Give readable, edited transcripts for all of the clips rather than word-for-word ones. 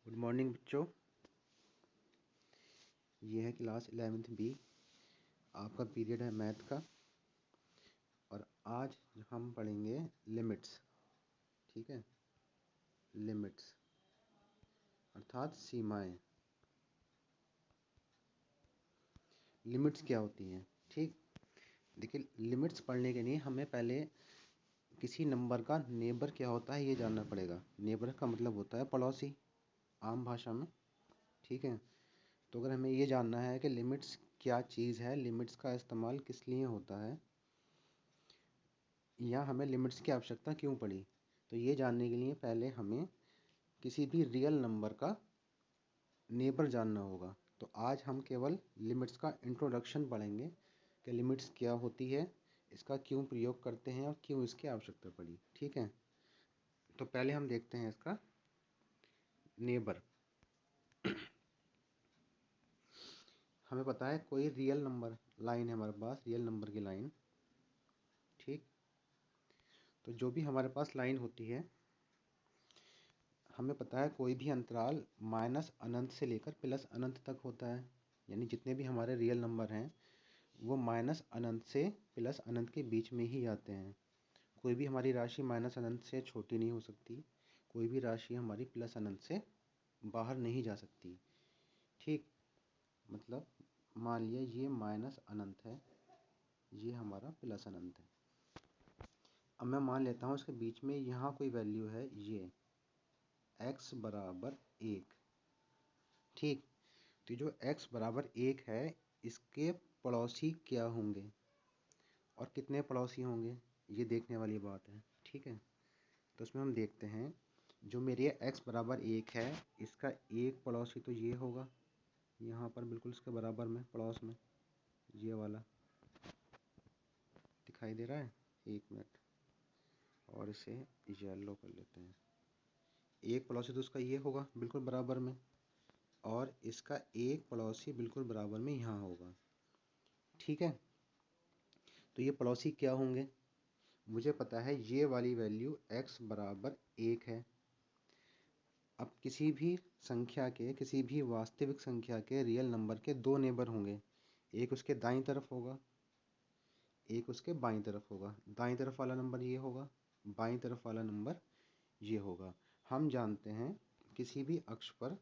Good morning बच्चों। ये है क्लास 11th बी, आपका पीरियड है मैथ का। और आज हम पढ़ेंगे लिमिट्स। ठीक है, लिमिट्स अर्थात सीमाएं। लिमिट्स क्या होती हैं? ठीक, देखिए लिमिट्स पढ़ने के लिए हमें पहले किसी नंबर का नेबर क्या होता है ये जानना पड़ेगा। नेबर का मतलब होता है पड़ोसी, आम भाषा में। ठीक है, तो अगर हमें ये जानना है कि लिमिट्स क्या चीज़ है, लिमिट्स का इस्तेमाल किस लिए होता है, या हमें लिमिट्स की आवश्यकता क्यों पड़ी, तो ये जानने के लिए पहले हमें किसी भी रियल नंबर का नेबर जानना होगा। तो आज हम केवल लिमिट्स का इंट्रोडक्शन पढ़ेंगे कि लिमिट्स क्या होती है, इसका क्यों प्रयोग करते हैं और क्यों इसकी आवश्यकता पड़ी। ठीक है, तो पहले हम देखते हैं इसका नेबर। हमें पता है कोई रियल नंबर लाइन है हमारे पास, रियल नंबर की लाइन। ठीक, तो जो भी हमारे पास लाइन होती है, हमें पता है कोई भी अंतराल माइनस अनंत से लेकर प्लस अनंत तक होता है। यानी जितने भी हमारे रियल नंबर हैं वो माइनस अनंत से प्लस अनंत के बीच में ही आते हैं। कोई भी हमारी राशि माइनस अनंत से छोटी नहीं हो सकती, कोई भी राशि हमारी प्लस अनंत से बाहर नहीं जा सकती। ठीक, मतलब मान लिया ये माइनस अनंत है, ये हमारा प्लस अनंत है। अब मैं मान लेता हूँ इसके बीच में यहाँ कोई वैल्यू है, ये x बराबर 1। ठीक, तो जो x बराबर 1 है इसके पड़ोसी क्या होंगे और कितने पड़ोसी होंगे, ये देखने वाली बात है। ठीक है, तो उसमें हम देखते हैं जो मेरे x बराबर 1 है इसका एक पड़ोसी तो ये होगा, यहाँ पर बिल्कुल इसके बराबर में पड़ोस में ये वाला दिखाई दे रहा है। एक मिनट, और इसे येलो कर लेते हैं। एक पड़ोसी तो उसका ये होगा बिल्कुल बराबर में, और इसका एक पड़ोसी बिल्कुल बराबर में यहाँ होगा। ठीक है, तो ये पड़ोसी क्या होंगे, मुझे पता है ये वाली वैल्यू x बराबर 1 है। अब किसी भी संख्या के, किसी भी वास्तविक संख्या के रियल नंबर के दो नेबर होंगे, एक उसके दाईं तरफ होगा, एक उसके बाईं तरफ होगा। दाईं तरफ वाला नंबर ये होगा, बाईं तरफ वाला नंबर ये होगा। हम जानते हैं किसी भी अक्ष पर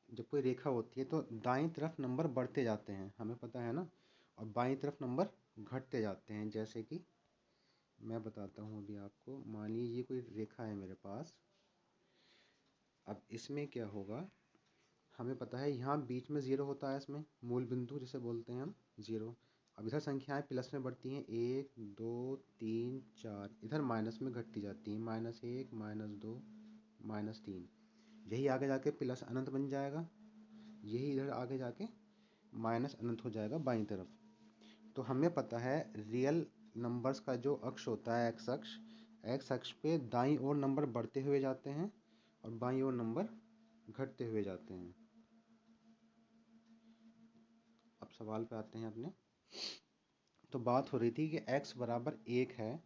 जब कोई रेखा होती है तो दाईं तरफ नंबर बढ़ते जाते हैं, हमें पता है ना, और बाईं तरफ नंबर घटते जाते हैं। जैसे कि मैं बताता हूँ अभी आपको, मानिए ये कोई रेखा है मेरे पास। अब इसमें क्या होगा, हमें पता है यहाँ बीच में ज़ीरो होता है, इसमें मूल बिंदु जिसे बोलते हैं हम ज़ीरो। अब इधर संख्याएं प्लस में बढ़ती हैं, 1 2 3 4, इधर माइनस में घटती जाती हैं, -1 -2 -3। यही आगे जाके प्लस अनंत बन जाएगा, यही इधर आगे जाके माइनस अनंत हो जाएगा बाईं तरफ। तो हमें पता है रियल नंबर्स का जो अक्ष होता है एक्स अक्ष पे दाईं ओर नंबर बढ़ते हुए जाते हैं और बाईं ओर नंबर घटते हुए जाते हैं। अब सवाल पे आते हैं अपने। तो बात हो रही थी कि x बराबर 1 है,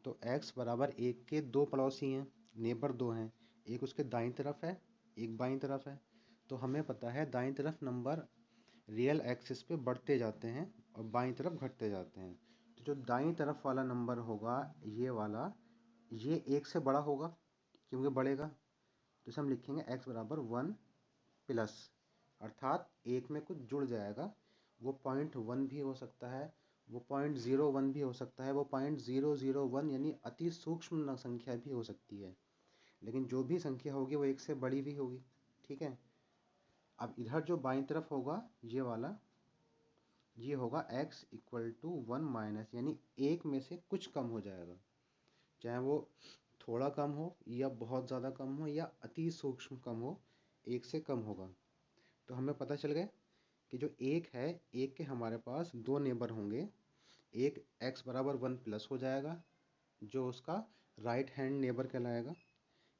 तो x बराबर 1 के दो पड़ोसी हैं, नेबर दो हैं, एक उसके दाईं तरफ है, एक बाईं तरफ है। तो हमें पता है दाईं तरफ नंबर रियल एक्सिस पे बढ़ते जाते हैं और बाईं तरफ घटते जाते हैं। तो जो दाईं तरफ वाला नंबर होगा ये वाला, ये 1 से बड़ा होगा क्योंकि बढ़ेगा। तो इसे हम लिखेंगे x बराबर 1 प्लस, अर्थात एक में कुछ जुड़ जाएगा। वो 0.1 भी हो सकता है, वो 0.01 भी हो सकता है, वो 0.001 यानी अति सूक्ष्म संख्या भी हो सकती है, लेकिन जो भी संख्या होगी वो एक से बड़ी भी होगी। ठीक है, अब इधर जो बाईं तरफ होगा ये वाला, ये होगा x इक्वल टू 1 माइनस, यानी एक में से कुछ कम हो जाएगा, चाहे वो थोड़ा कम हो या बहुत ज़्यादा कम हो या अति सूक्ष्म कम हो, एक से कम होगा। तो हमें पता चल गया कि जो एक है, एक के हमारे पास दो नेबर होंगे, एक x बराबर 1 प्लस हो जाएगा जो उसका राइट हैंड नेबर कहलाएगा,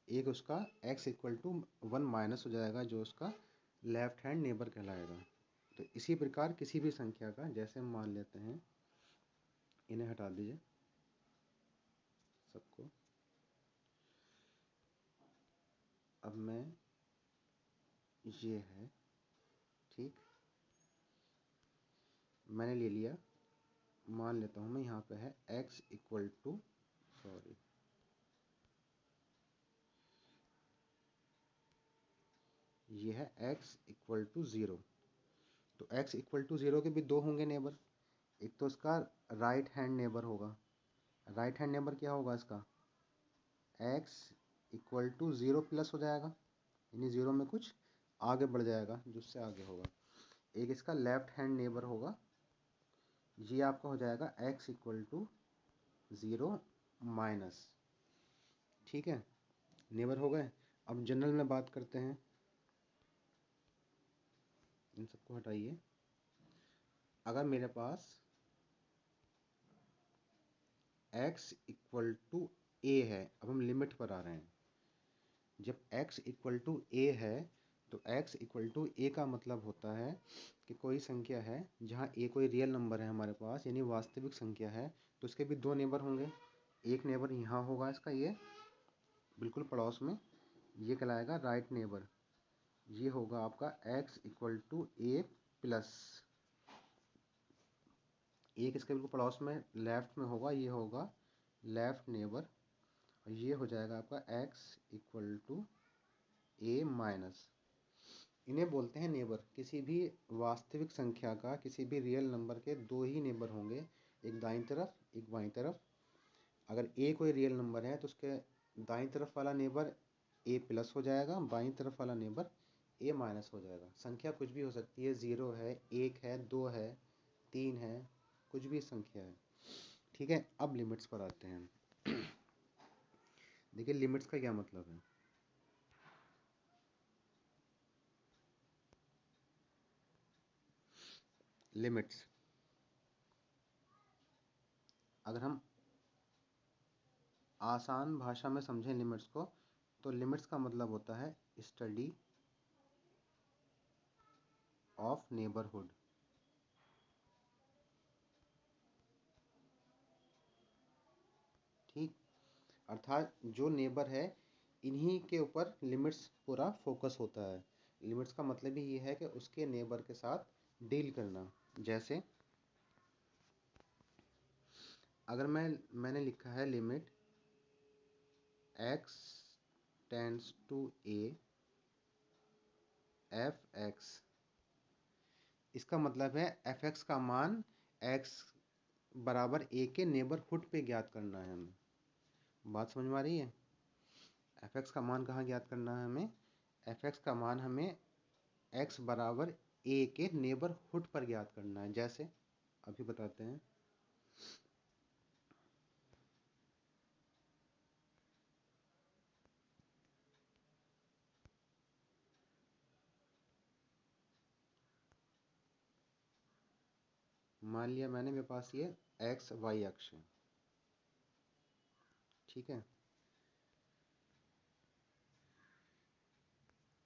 एक उसका x इक्वल टू 1 माइनस हो जाएगा जो उसका लेफ्ट हैंड नेबर कहलाएगा। तो इसी प्रकार किसी भी संख्या का, जैसे हम मान लेते हैं, इन्हें हटा दीजिए सबको, अब मैं ये है, ठीक, मैंने ले लिया, मान लेता हूँ मैं यहाँ पे है x इक्वल टू, सॉरी, ये है x इक्वल टू 0। तो x इक्वल टू 0 के भी दो होंगे नेबर। एक तो इसका राइट हैंड नेबर होगा, राइट हैंड नेबर क्या होगा इसका, x इक्वल टू 0 प्लस हो जाएगा, यानी 0 में कुछ आगे बढ़ जाएगा जो उससे आगे होगा। एक इसका लेफ्ट हैंड नेबर होगा, ये आपका हो जाएगा x इक्वल टू 0 माइनस, ठीक है, नेबर हो गए। अब जनरल में बात करते हैं, इन सबको हटाइए। अगर मेरे पास x इक्वल टू a है, अब हम लिमिट पर आ रहे हैं, जब x इक्वल टू a है तो x इक्वल टू a का मतलब होता है कि कोई संख्या है जहाँ a कोई रियल नंबर है हमारे पास, यानी वास्तविक संख्या है, तो उसके भी दो नेबर होंगे। एक नेबर यहाँ होगा इसका, ये बिल्कुल पड़ोस में, ये कहलाएगा राइट नेबर, ये होगा आपका x equal to a plus. एक इसके बिल्कुल पड़ोस में लेफ्ट में होगा, ये होगा लेफ्ट नेबर, और ये हो जाएगा आपका x equal to a minus. इन्हें बोलते हैं नेबर। किसी भी वास्तविक संख्या का, किसी भी रियल नंबर के दो ही नेबर होंगे, एक दाईं तरफ एक बाईं तरफ। अगर a कोई रियल नंबर है तो उसके दाईं तरफ वाला नेबर a प्लस हो जाएगा, बाईं तरफ वाला नेबर a माइनस हो जाएगा। संख्या कुछ भी हो सकती है, 0 है, 1 है, 2 है, 3 है, कुछ भी संख्या है, ठीक है। अब लिमिट्स पर आते हैं। देखिए लिमिट्स का क्या मतलब है। लिमिट्स, अगर हम आसान भाषा में समझें लिमिट्स को, तो लिमिट्स का मतलब होता है स्टडी ऑफ नेबरहुड। ठीक, अर्थात जो नेबर है इन्हीं के ऊपर लिमिट्स पूरा फोकस होता है। लिमिट्स का मतलब ही ये है कि उसके नेबर के साथ डील करना। जैसे अगर मैंने लिखा है limit x tends to a f x, इसका मतलब है एफ एक्स का मान x बराबर a के नेबरहुड पे ज्ञात करना है हमें। बात समझ में आ रही है। एफ एक्स का मान कहाँ ज्ञात करना है हमें, एफ एक्स का मान हमें x बराबर a के नेबरहुड पर ज्ञात करना है। जैसे अभी बताते हैं, मान लिया मैंने, मेरे पास ये एक्स वाई अक्ष है, ठीक है,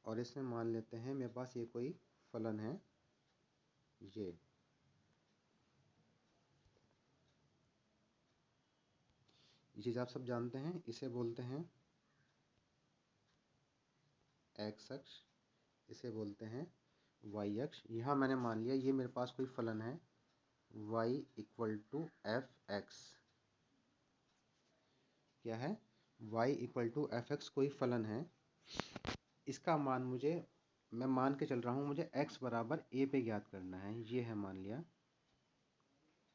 और इसमें मान लेते हैं मेरे पास ये कोई फलन है, ये चीज़ आप सब जानते हैं, इसे बोलते हैं एक्स अक्ष, इसे बोलते हैं वाई अक्ष। यहाँ मैंने मान लिया ये मेरे पास कोई फलन है y equal to f x. क्या है, y equal to f x कोई फलन है, इसका मान मुझे, मैं मान के चल रहा हूँ, मुझे x बराबर a पे ज्ञात करना है। ये है, मान लिया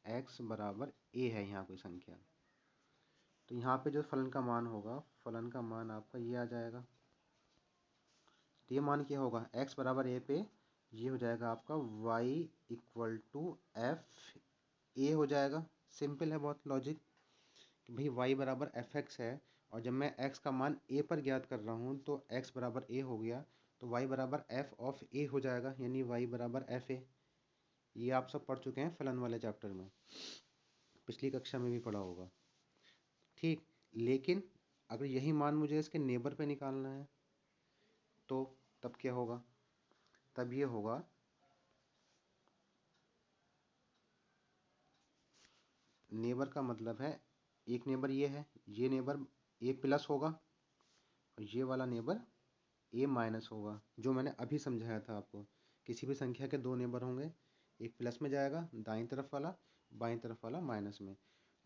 x बराबर a है यहाँ कोई संख्या, तो यहाँ पे जो फलन का मान होगा, फलन का मान आपका ये आ जाएगा। तो ये मान क्या होगा, x बराबर a पे ये हो जाएगा आपका y equal to f a हो जाएगा। सिंपल है बहुत लॉजिक कि भाई y बराबर एफ एक्स है, और जब मैं x का मान a पर ज्ञात कर रहा हूँ तो x बराबर a हो गया, तो y बराबर f ऑफ a हो जाएगा, यानी y बराबर एफ ए। ये आप सब पढ़ चुके हैं फलन वाले चैप्टर में, पिछली कक्षा में भी पढ़ा होगा, ठीक। लेकिन अगर यही मान मुझे इसके नेबर पे निकालना है तो तब क्या होगा, तब ये होगा नेबर का मतलब है, एक नेबर ये है, ये नेबर a प्लस होगा, और ये वाला नेबर ए माइनस होगा, जो मैंने अभी समझाया था आपको। किसी भी संख्या के दो नेबर होंगे, एक प्लस में जाएगा दाईं तरफ वाला, बाईं तरफ वाला माइनस में।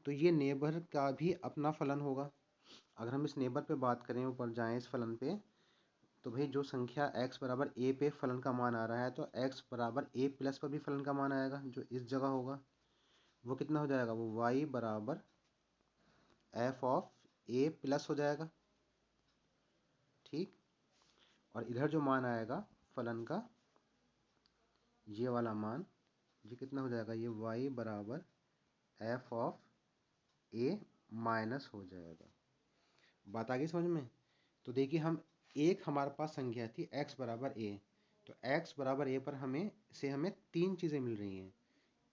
तो ये नेबर का भी अपना फलन होगा। अगर हम इस नेबर पे बात करें, ऊपर जाएं इस फलन पे, तो भाई जो संख्या x बराबर a पे फलन का मान आ रहा है, तो x बराबर a प्लस पर भी फलन का मान आएगा, जो इस जगह होगा। वो कितना हो जाएगा? वो y बराबर f ऑफ a प्लस हो जाएगा, ठीक। और इधर जो मान आएगा फलन का, ये वाला मान, ये कितना हो जाएगा? ये y बराबर f ऑफ a माइनस हो जाएगा। बात आ गई समझ में? तो देखिए, एक हमारे पास संख्या थी x बराबर a, तो x बराबर a पर हमें तीन चीज़ें मिल रही हैं।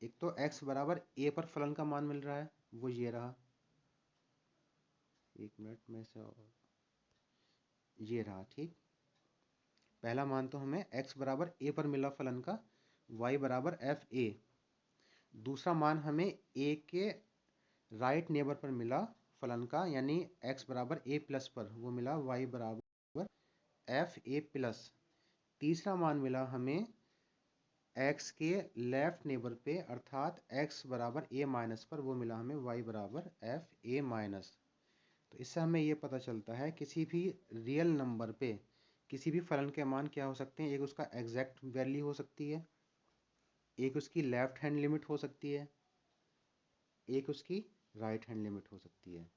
एक तो x बराबर a पर फलन का मान मिल रहा है, वो ये रहा, एक मिनट में से, और ये रहा, ठीक। पहला मान तो हमें x बराबर a पर मिला फलन का, y बराबर एफ ए। दूसरा मान हमें a के राइट नेबर पर मिला फलन का, यानी x बराबर a प्लस पर, वो मिला y बराबर एफ ए प्लस। तीसरा मान मिला हमें x के लेफ्ट नेबर पे, अर्थात x बराबर a माइनस पर, वो मिला हमें y बराबर एफ ए माइनस। तो इससे हमें ये पता चलता है किसी भी रियल नंबर पे किसी भी फलन के मान क्या हो सकते हैं। एक उसका एग्जैक्ट वैल्यू हो सकती है, एक उसकी लेफ्ट हैंड लिमिट हो सकती है, एक उसकी राइट हैंड लिमिट हो सकती है।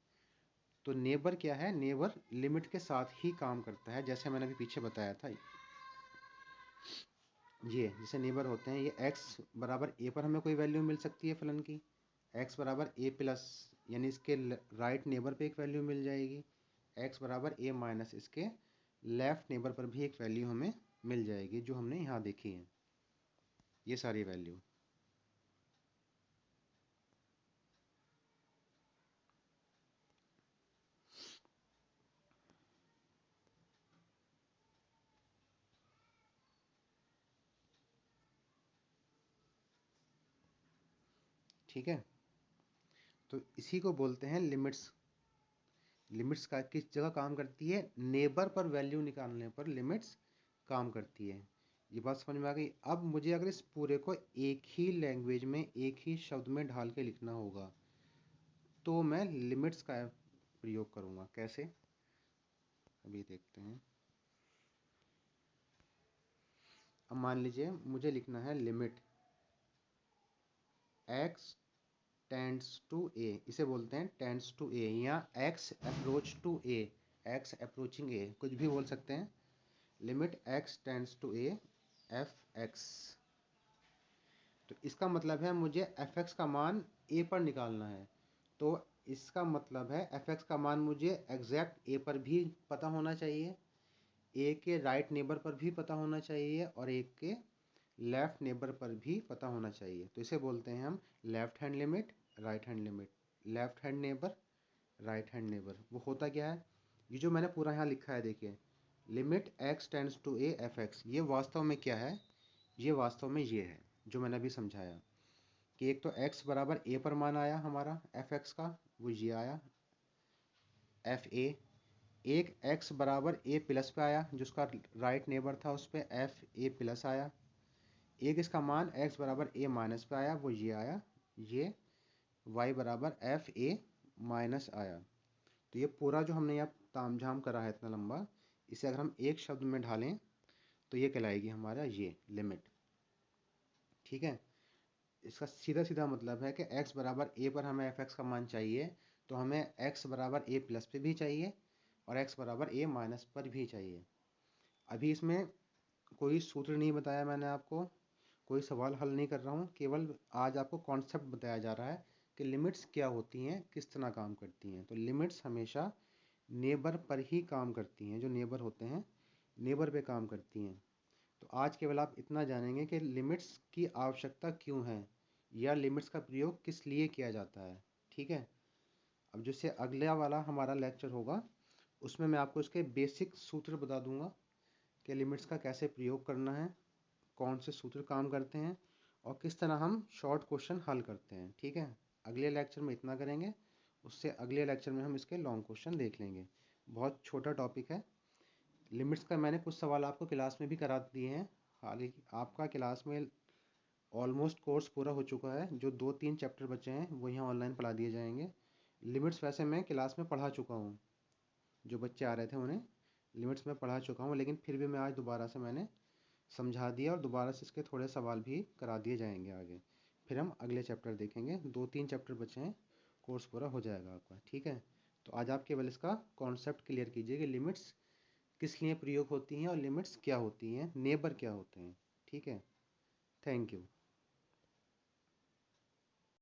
तो नेबर क्या है? नेबर लिमिट के साथ ही काम करता है, जैसे मैंने अभी पीछे बताया था। ये जैसे नेबर होते हैं, ये x बराबर a पर हमें कोई वैल्यू मिल सकती है फलन की, x बराबर a प्लस, यानी इसके राइट नेबर पे एक वैल्यू मिल जाएगी, x बराबर a माइनस, इसके लेफ्ट नेबर पर भी एक वैल्यू हमें मिल जाएगी, जो हमने यहाँ देखी है, ये सारी वैल्यू। ठीक है, तो इसी को बोलते हैं लिमिट्स। लिमिट्स का किस जगह काम करती है? नेबर पर वैल्यू निकालने पर लिमिट्स काम करती है। ये बात समझ में आ गई? अब मुझे अगर इस पूरे को एक ही लैंग्वेज में, एक ही शब्द में ढाल के लिखना होगा, तो मैं लिमिट्स का प्रयोग करूँगा। कैसे? अभी देखते हैं। अब मान लीजिए मुझे लिखना है limit x tends to a, इसे बोलते हैं टेंड्स टू a, या x approach to a, x approaching a, कुछ भी बोल सकते हैं। Limit x tends to a f x. तो इसका मतलब है मुझे एफ एक्स का मान a पर निकालना है। तो इसका मतलब है एफ एक्स का मान मुझे एग्जैक्ट a पर भी पता होना चाहिए, a के राइट नेबर पर भी पता होना चाहिए, और a के लेफ्ट नेबर पर भी पता होना चाहिए। तो इसे बोलते हैं हम left hand limit, right hand limit. Left hand neighbour, right hand neighbour, वो होता क्या है? ये जो मैंने पूरा यहाँ लिखा है, देखिए, limit x tends to a f x, ये वास्तव में क्या है? ये वास्तव में ये है जो मैंने अभी समझाया, कि एक तो x बराबर a पर मान आया हमारा एफ एक्स का, वो ये आया एफ ए। एक x बराबर a प्लस पे आया, जो उसका राइट नेबर था, उस पर एफ ए प्लस आया। एक इसका मान x बराबर a माइनस पे आया, वो ये आया, ये y बराबर एफ ए माइनस आया। तो ये पूरा जो हमने यहाँ तामझाम करा है इतना लंबा, इसे अगर हम एक शब्द में ढालें तो ये कहलाएगी हमारा ये लिमिट। ठीक है, इसका सीधा सीधा मतलब है कि x बराबर a पर हमें एफ एक्स का मान चाहिए, तो हमें x बराबर a प्लस पे भी चाहिए, और x बराबर a माइनस पर भी चाहिए। अभी इसमें कोई सूत्र नहीं बताया मैंने आपको, कोई सवाल हल नहीं कर रहा हूँ, केवल आज आपको कॉन्सेप्ट बताया जा रहा है कि लिमिट्स क्या होती हैं, किस तरह काम करती हैं। तो लिमिट्स हमेशा नेबर पर ही काम करती हैं, जो नेबर होते हैं नेबर पे काम करती हैं। तो आज केवल आप इतना जानेंगे कि लिमिट्स की आवश्यकता क्यों है, या लिमिट्स का प्रयोग किस लिए किया जाता है। ठीक है, अब जिससे अगला वाला हमारा लेक्चर होगा, उसमें मैं आपको इसके बेसिक सूत्र बता दूंगा कि लिमिट्स का कैसे प्रयोग करना है, कौन से सूत्र काम करते हैं, और किस तरह हम शॉर्ट क्वेश्चन हल करते हैं। ठीक है, अगले लेक्चर में इतना करेंगे, उससे अगले लेक्चर में हम इसके लॉन्ग क्वेश्चन देख लेंगे। बहुत छोटा टॉपिक है, लिमिट्स का मैंने कुछ सवाल आपको क्लास में भी करा दिए हैं। हालांकि आपका क्लास में ऑलमोस्ट कोर्स पूरा हो चुका है, जो 2-3 चैप्टर बचे हैं वो यहाँ ऑनलाइन पढ़ा दिए जाएंगे। लिमिट्स वैसे मैं क्लास में पढ़ा चुका हूँ, जो बच्चे आ रहे थे उन्हें लिमिट्स में पढ़ा चुका हूँ, लेकिन फिर भी मैं आज दोबारा से मैंने समझा दिया और दोबारा से इसके थोड़े सवाल भी करा दिए जाएंगे आगे। फिर हम अगले चैप्टर देखेंगे, 2-3 चैप्टर बचे हैं, कोर्स पूरा हो जाएगा आपका। ठीक है, तो आज आप केवल इसका कॉन्सेप्ट क्लियर कीजिए कि लिमिट्स किस लिए प्रयोग होती हैं और लिमिट्स क्या होती हैं, नेबर क्या होते हैं। ठीक है, थैंक यू।